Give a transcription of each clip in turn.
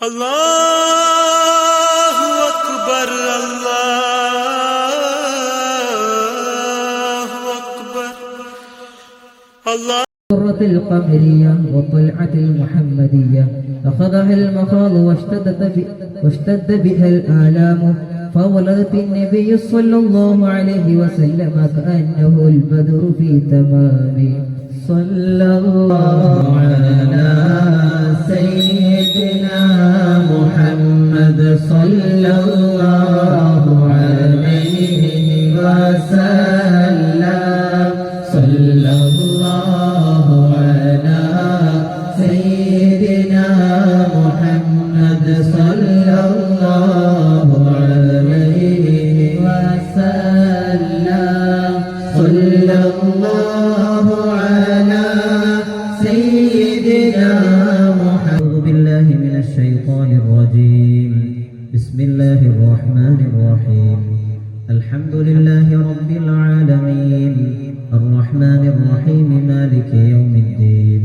അല്ലാഹു അക്ബർ അല്ലാഹു അക്ബർ അല്ലാഹു القمرية والطلعة المحمدية أخذها المخاض واشتد بها الآلام فولدت النبي صلى الله عليه وسلم كأنه البدر في تمام صلى الله على سيدنا محمد صلى الله عليه وسلم صلى الله على سيدنا محمد صلى الله عليه وسلم صلى الله على سيدنا محمد. أعوذ بالله من الشيطان الرجيم. بسم الله الرحمن الرحيم. الحمد لله رب العالمين الرحمن الرحيم مالك يوم الدين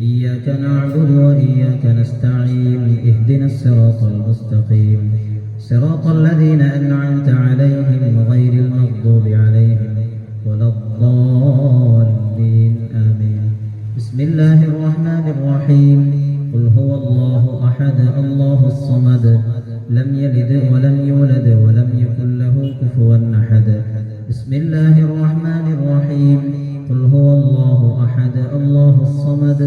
إياك نعبد وإياك نستعين اهدنا الصراط المستقيم صراط الذين أنعمت عليهم غير المغضوب عليهم ولا الضالين آمين. بسم الله الرحمن الرحيم. قل هو الله أحد الله الصمد لم يلد ولم يولد ولم يكن له كفوا أحد. بسم الله الرحمن الرحيم. قل هو الله أحد الله الصمد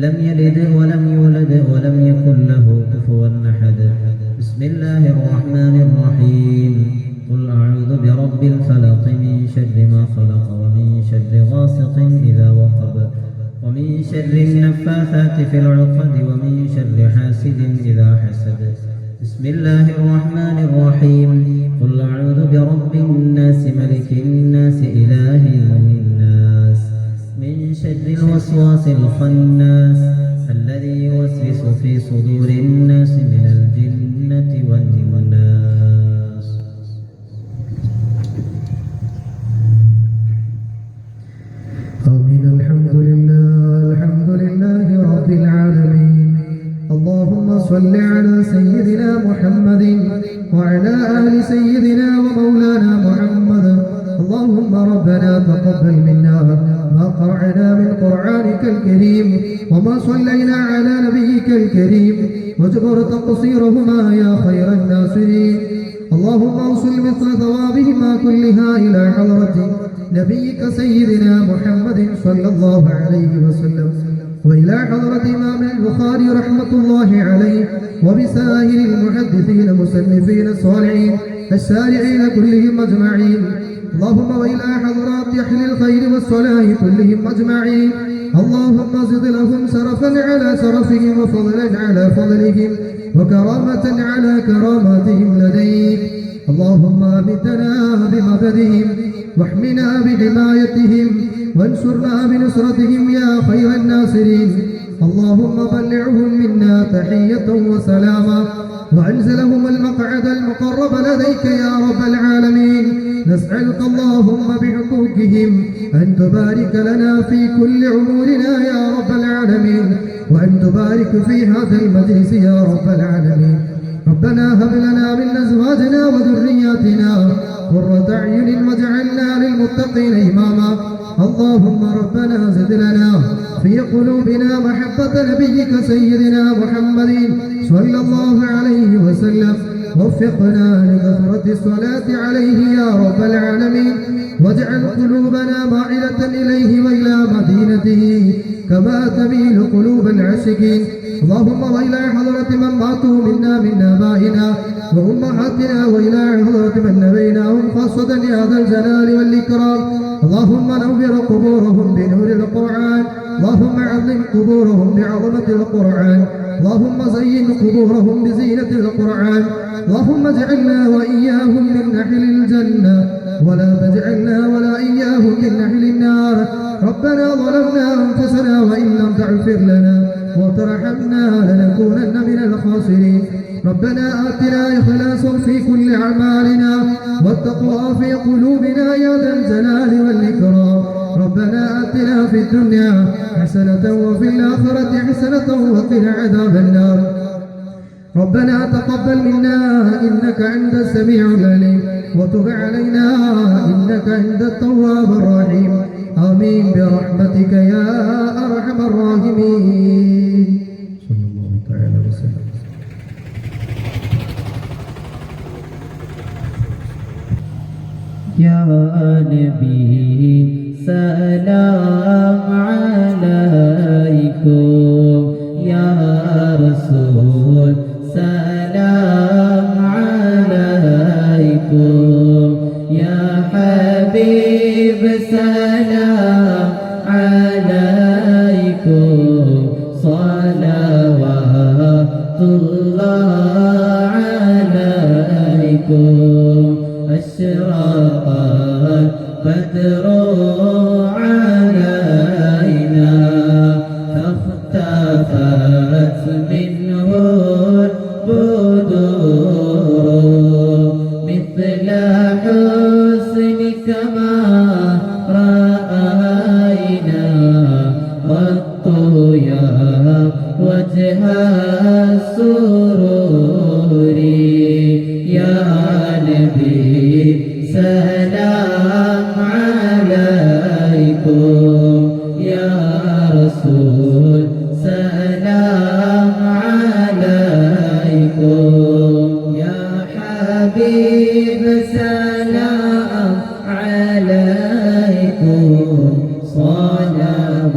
لم يلد ولم يولد ولم يكن له كفوا أحد. بسم الله الرحمن الرحيم. قل أعوذ برب الفلق من شر ما خلق ومن شر غاسق إذا وقب ومن شر النفاثات في العقد ومن شر حاسد إذا حسد. بسم الله الرحمن الرحيم. قل أعوذ برب الناس ملك الناس إله الناس من شر الوسواس الخناس الذي يوسوس في صدور الناس من الجنة والناس. آمين. الحمد لله رب العالمين. اللهم صل على سيدنا محمد وعلى آل سيدنا ومولانا محمد. اللهم ربنا تقبل منا ما قرأنا من قرآنك الكريم وما صلينا على نبيك الكريم واجبر تقصيرهما يا خير الناصرين. اللهم اوصل مثل ثوابهما كلها إلى حضرة نبيك سيدنا محمد صلى الله عليه وسلم وإلى حضرة إمام البخاري رحمة الله عليه وبسائر المحدثين المصنفين الصالحين الشارعين كلهم أجمعين. اللهم وإلى حضرات أهل الخير والصلاح كلهم أجمعين. اللهم زد لهم شرفا على شرفهم وفضلا على فضلهم وكرامة على كراماتهم لديك. اللهم أمتنا بمددهم واحمنا بحمايتهم وانصرنا بنصرتهم يا خير الناصرين. اللهم بلغهم منا تحية وسلاما وأنزلهم المقعد المقرب لديك يا رب العالمين. نسألك اللهم بحقوقهم أن تبارك لنا في كل أمورنا يا رب العالمين وأن تبارك في هذا المجلس يا رب العالمين. ربنا هب لنا من أزواجنا وذرياتنا قرة أعين واجعلنا للمتقين إماما. اللهم ربنا زد لنا في قلوبنا محبة نبيك سيدنا محمد صلى الله عليه وسلم. وفقنا لكثرة الصلاة عليه يا رب العالمين واجعل قلوبنا مائلة إليه وإلى مدينته كما تميل قلوب العاشقين. اللهم وإلى حضرة من ماتوا منا من آبائنا وأمهاتنا وإلى حضرة من نبيناهم خاصة يا ذا الجلال والإكرام. اللهم نور قبورهم بنور القرآن. اللهم عظم قبورهم بعظمة القرآن. اللهم زين قبورهم بزينة القرآن. اللهم اجعلنا وإياهم من أهل الجنة ولا تجعلنا ولا إياهم من أهل النار. ربنا ظلمنا أنفسنا وإن لم تغفر لنا وترحمنا لنكونن من الخاسرين. ربنا آتنا إخلاصا في كل أعمالنا والتقوى في قلوبنا يا ذا الجلال والإكرام. ربنا آتنا في الدنيا حسنة وفي الآخرة حسنة وقنا عذاب النار. ربنا تقبل منا إنك أنت السميع العليم وتب علينا إنك أنت التواب الرحيم آمين برحمتك يا أرحم الراحمين صلى الله تعالى وسلم. يا نبي سلام عليكم يا رسول سلام عليكم يا حبيب سلام عليكم صلوات الله عليكم أشرق البدر علينا فاختفت منه البدور مثل حسنك ما رأينا قط يا وجه السرور يا نبي سلام عليكم يا رسول سلام عليكم يا حبيب سلام عليكم صلوات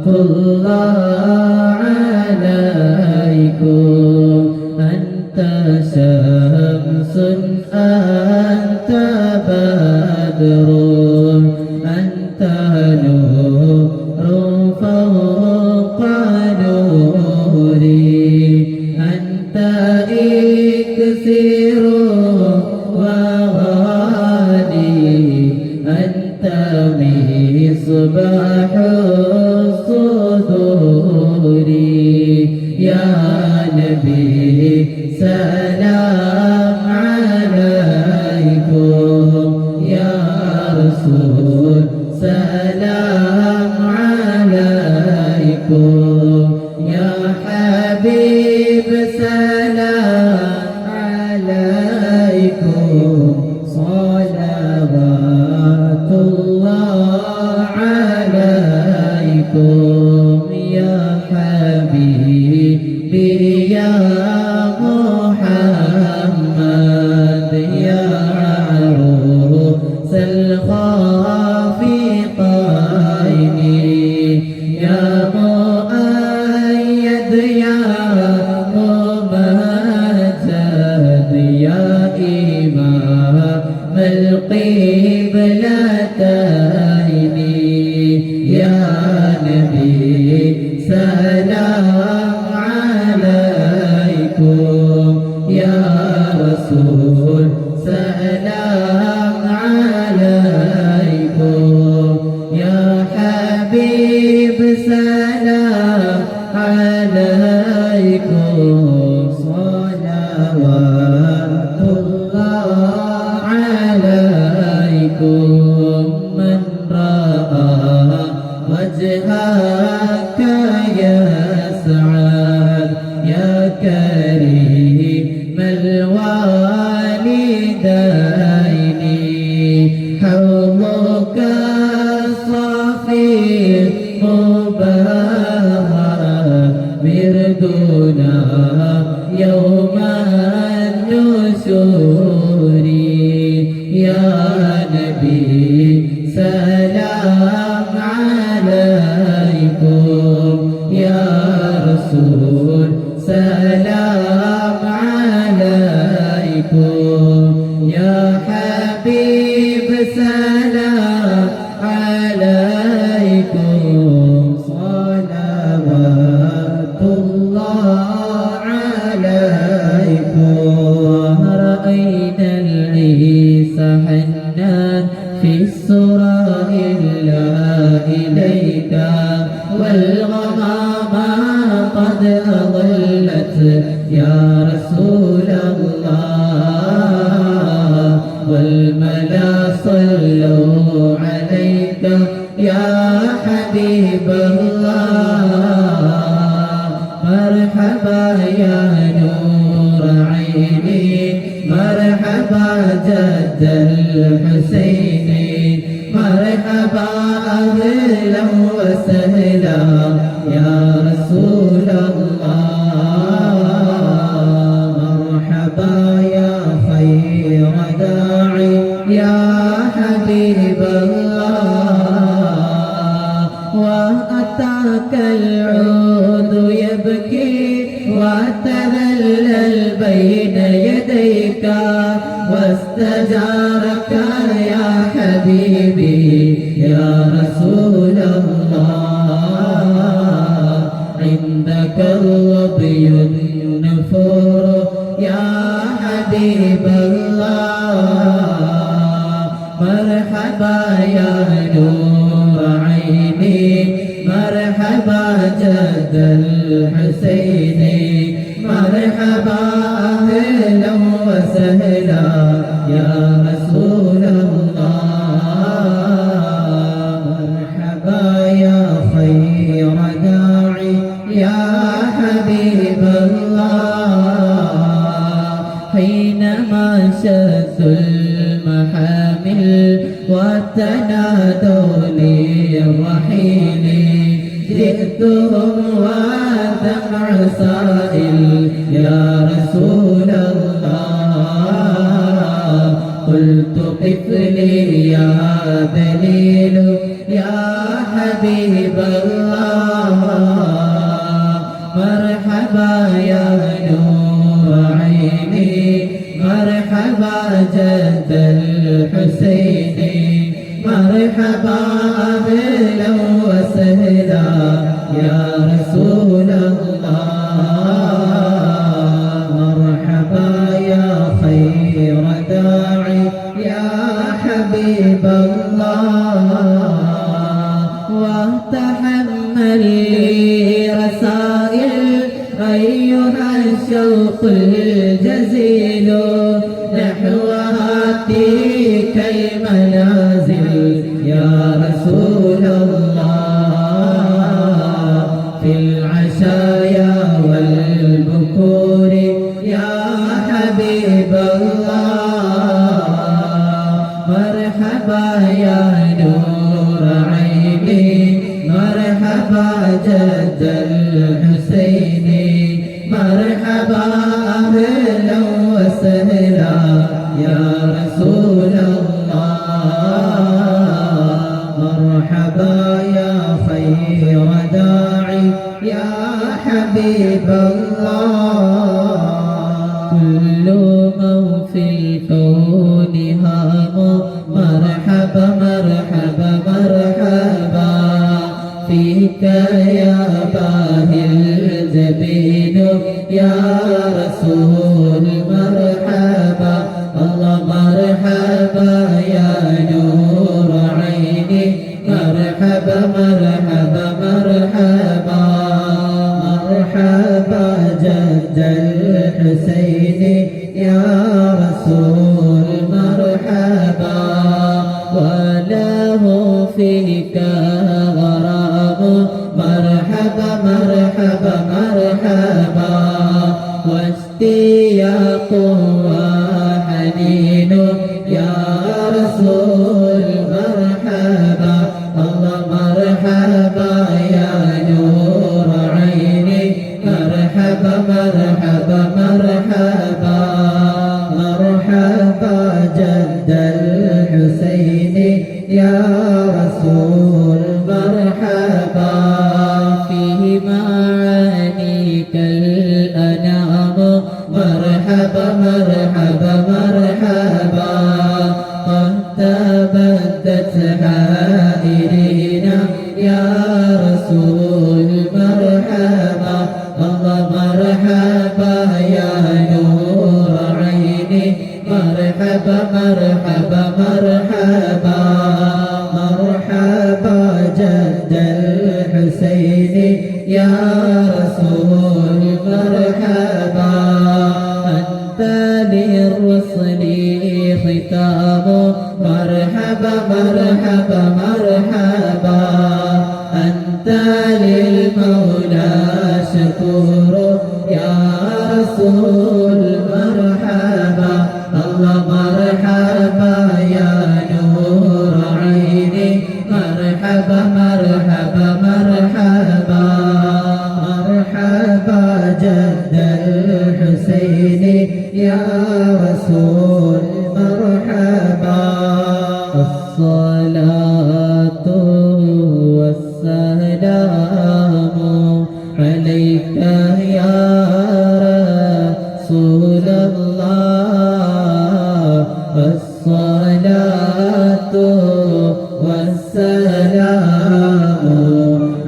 الله عليكم أنت شمس أنت بدر أنت نور فوق نوري أنت إكسير وغالي أنت مصباح الصدور يا نبي سلام عليكم يا رسول سلام عليكم يا حبيب سلام عليكم صلوات الله عليكم يا حبيبي يا محمد يا عروس الخافقين يا مؤيد يا ممجد يا إمام القبلتين يا نبي سلام عليكم يا رسول سلام عليكم يا حبيب سلام عليكم صلوات الله عليكم من رأى وجهك يسعد يا كريم الوالدين حوضك صافي مبارك بردنا يوم النشور يا نبي سلام عليكم يا رسول سلام عليكم يا حبيب سلام عليكم صلوات الله عليكم رأينا العيسى حنان في السراء إلا إليك والغمامة قد أضلت يا رسول الله والملا صلوا عليك يا حبيب الله مرحبا يا يا نور عيني مرحبا جد الحسين مرحبا أهلا وسهلا يا رسول الله مرحبا يا خير داعي يا حبيب الله وأتاك العود يبكي وتذلل بين يديك واستجارك يا حبيبي يا رسول الله عندك الوضي النفور يا حبيب الله مرحبا يا نور عيني مرحبا جد الحسين مرحبا أهلا وسهلا يا رسول الله مرحبا يا خير داعي يا حبيب الله حينما شد المحامل وتنادوا للرحيل جئتهم ودمع سائل يا رسول الله قلت قف لي يا دليل يا حبيب الله مرحبا يا نور عيني مرحبا جد الحسين مرحبا أهلا وسهلا يا رسول الله مرحبا يا خير داعي يا حبيب الله وتحمل لي رسائل أيها الشوق الجزيل نحو هاتيك المنازل يا رسول الله في العشايا والبكور يا حبيب الله مرحبا يا نور عيني مرحبا جد الحسين مرحبا أهلا وسهلا يا رسول الله مرحبا يا خير داعي يا حبيب الله كل من في الكون هام مرحبا مرحبا مرحبا فيك يا باهي الجبين يا رسول مرحبا الله مرحبا يا نور عيني مرحبا مرحبا مرحبا مرحبا جد الحسين يا رسول مرحبا وله فيك غرام مرحبا مرحبا مرحبا واشتياق وحنين يا رسول مرحبا الله مرحبا يا نور عيني مرحبا مرحبا مرحبا مرحبا جد الحسين يا رسول مرحبا فيه معانيك الأنام مرحبا مرحبا مرحبا قد تبدت حائرين يا رسول مرحبا الله مرحبا يا نور عيني مرحبا مرحبا مرحبا مرحبا جد الحسين يا رسول مرحبا أنت للرسل ختام مرحبا مرحبا مرحبا أنت للمولى شكور يا رسول مرحبا الله مرحبا يا نور عيني مرحبا مرحبا مرحبا مرحبا جد الحسين يا رسول مرحبا الصلاة والسلام عليك يا رسول الله الصلاة والسلام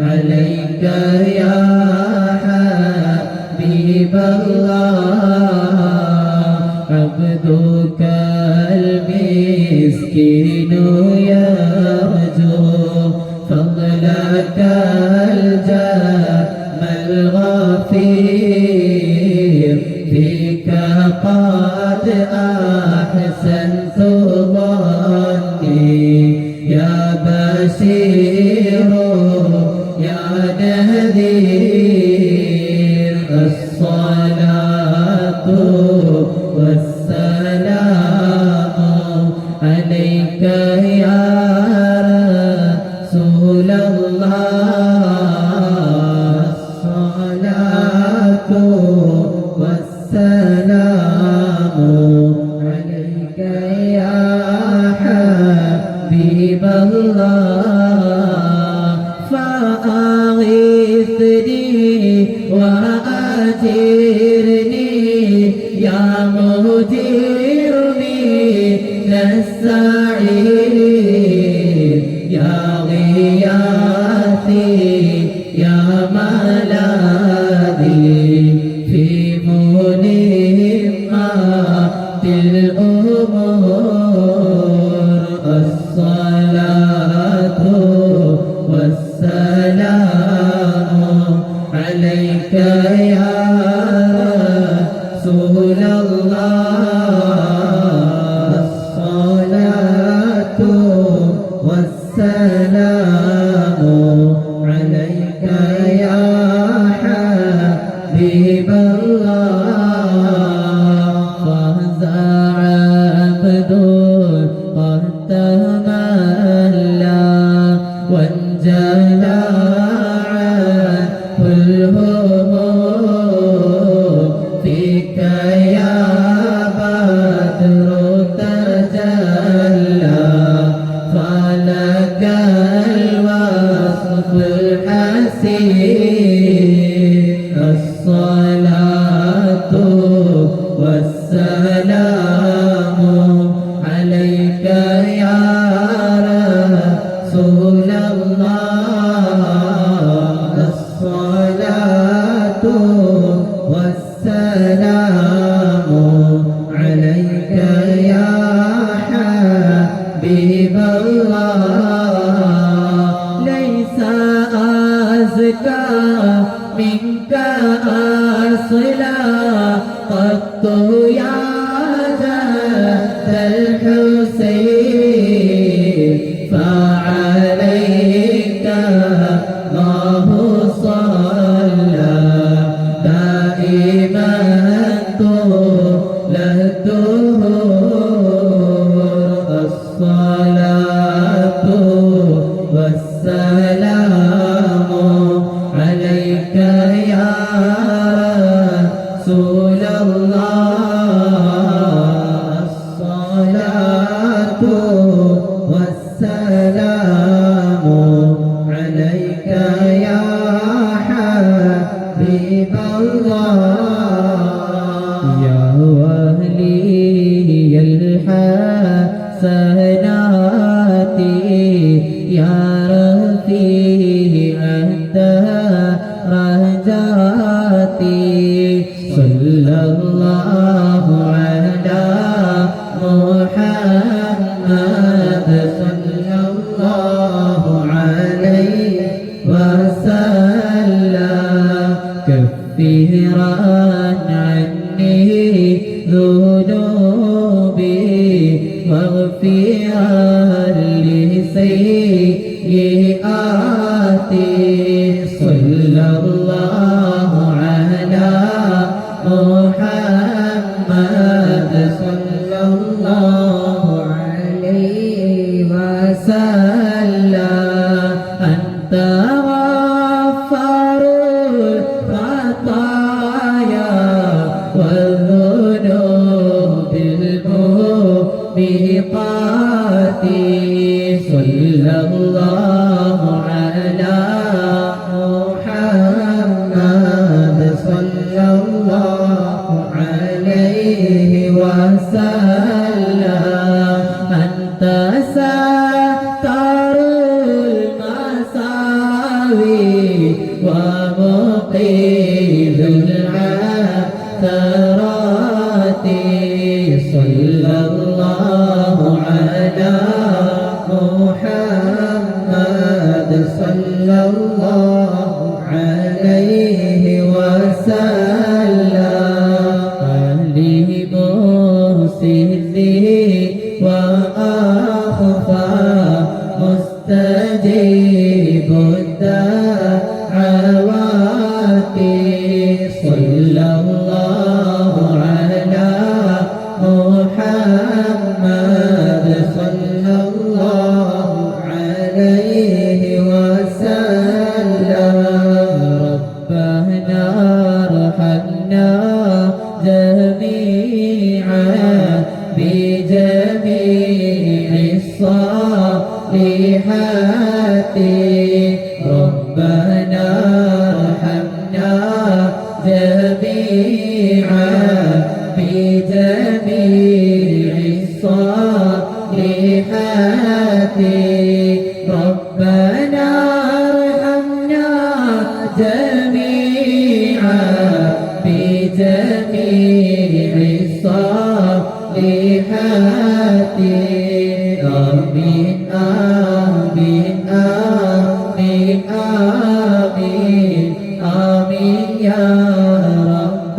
عليك يا حبيب الله عبدك المسكين يرجو فضلك الجم الغفير فيك قد أحسنت ظني يا بشير يا نذير الصلاة والسلام عليك يا رسول الله الصلاة والسلام عليك يا حبيب الله فأغثني وأجرني يا مجير من السعير يا غياثي يا ملاذي في مهمات الأمور الصلاة والسلام عليك يا رسول الله الصلاة والسلام عليك يا حبيب الله فهزع عبد قد تملى وانجلى عنه الهموم فيك يا بدر تجلى فلك الوصف الحسين الصلاة والسلام عليك يا رسول الله الصلاة والسلام عليك يا حبيب الله ليس أزكى منك أصلا قط يا جد الحسين فعليك الله صلى دائما طول الدهور الصلاة والسلام عليك يا رسول الله الصلاة والسلام عليك يا حبيب الله يا ولي الحسنات يا رفيع الدرجات صلى الله على محمد صلى الله عليه وسلم كفرا عني ذنوبي واغفرا لسيئاتي صلى الله على محمد صلى الله عليه وسلم أنت غفار الخطايا والذنوب الموبقات صلى الله على محمد صلى الله عليه وسلم أنت ستر المساوي ومقيل العثرات صلى الله على محمد صلى الله عليه وسلم أهله محسنه وأخفى مستجيب الدعوات صلى الله على محمد صلى الله عليه وسلم ربنا ارحمنا جميعا بجميع الصالحات ربنا ارحمنا جميعا بجميع الصالحات ربنا ارحمنا جميعا بجميع الصالحات آمين آمين آمين آمين آمين يا رب